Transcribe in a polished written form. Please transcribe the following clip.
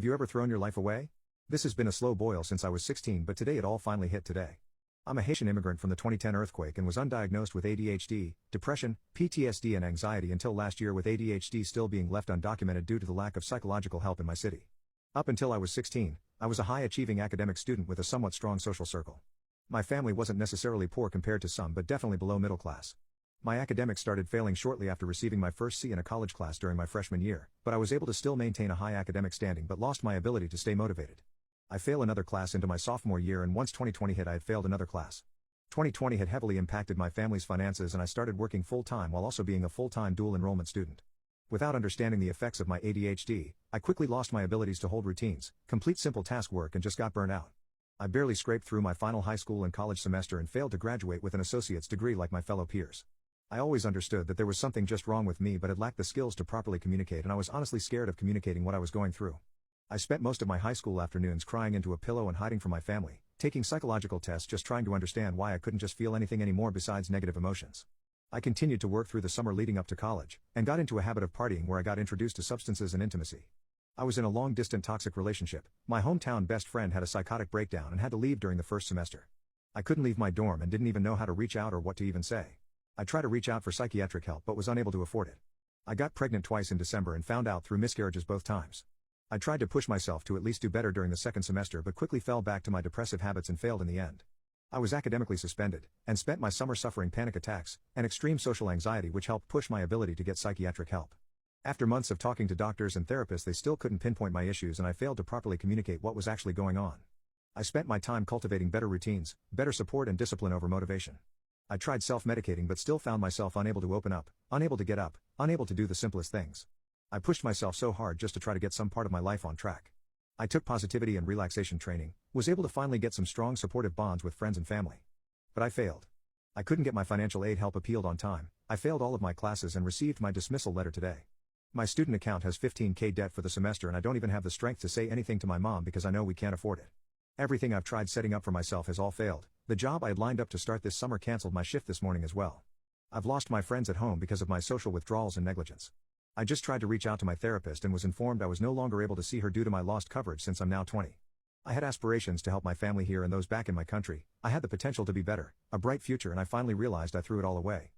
Have you ever thrown your life away? This has been a slow boil since I was 16, but today it all finally hit today. I'm a Haitian immigrant from the 2010 earthquake and was undiagnosed with ADHD, depression, PTSD and anxiety until last year, with ADHD still being left undocumented due to the lack of psychological help in my city. Up until I was 16, I was a high-achieving academic student with a somewhat strong social circle. My family wasn't necessarily poor compared to some, but definitely below middle class. My academics started failing shortly after receiving my first C in a college class during my freshman year, but I was able to still maintain a high academic standing but lost my ability to stay motivated. I failed another class into my sophomore year, and once 2020 hit I had failed another class. 2020 had heavily impacted my family's finances and I started working full-time while also being a full-time dual enrollment student. Without understanding the effects of my ADHD, I quickly lost my abilities to hold routines, complete simple task work, and just got burnt out. I barely scraped through my final high school and college semester and failed to graduate with an associate's degree like my fellow peers. I always understood that there was something just wrong with me, but had lacked the skills to properly communicate, and I was honestly scared of communicating what I was going through. I spent most of my high school afternoons crying into a pillow and hiding from my family, taking psychological tests just trying to understand why I couldn't just feel anything anymore besides negative emotions. I continued to work through the summer leading up to college, and got into a habit of partying where I got introduced to substances and intimacy. I was in a long-distance toxic relationship. My hometown best friend had a psychotic breakdown and had to leave during the first semester. I couldn't leave my dorm and didn't even know how to reach out or what to even say. I tried to reach out for psychiatric help but was unable to afford it. I got pregnant twice in December and found out through miscarriages both times. I tried to push myself to at least do better during the second semester but quickly fell back to my depressive habits and failed in the end. I was academically suspended, and spent my summer suffering panic attacks and extreme social anxiety, which helped push my ability to get psychiatric help. After months of talking to doctors and therapists, they still couldn't pinpoint my issues and I failed to properly communicate what was actually going on. I spent my time cultivating better routines, better support and discipline over motivation. I tried self-medicating but still found myself unable to open up, unable to get up, unable to do the simplest things. I pushed myself so hard just to try to get some part of my life on track. I took positivity and relaxation training, was able to finally get some strong supportive bonds with friends and family. But I failed. I couldn't get my financial aid help appealed on time, I failed all of my classes and received my dismissal letter today. My student account has $15,000 debt for the semester and I don't even have the strength to say anything to my mom because I know we can't afford it. Everything I've tried setting up for myself has all failed. The job I had lined up to start this summer canceled my shift this morning as well. I've lost my friends at home because of my social withdrawals and negligence. I just tried to reach out to my therapist and was informed I was no longer able to see her due to my lost coverage since I'm now 20. I had aspirations to help my family here and those back in my country. I had the potential to be better, a bright future, and I finally realized I threw it all away.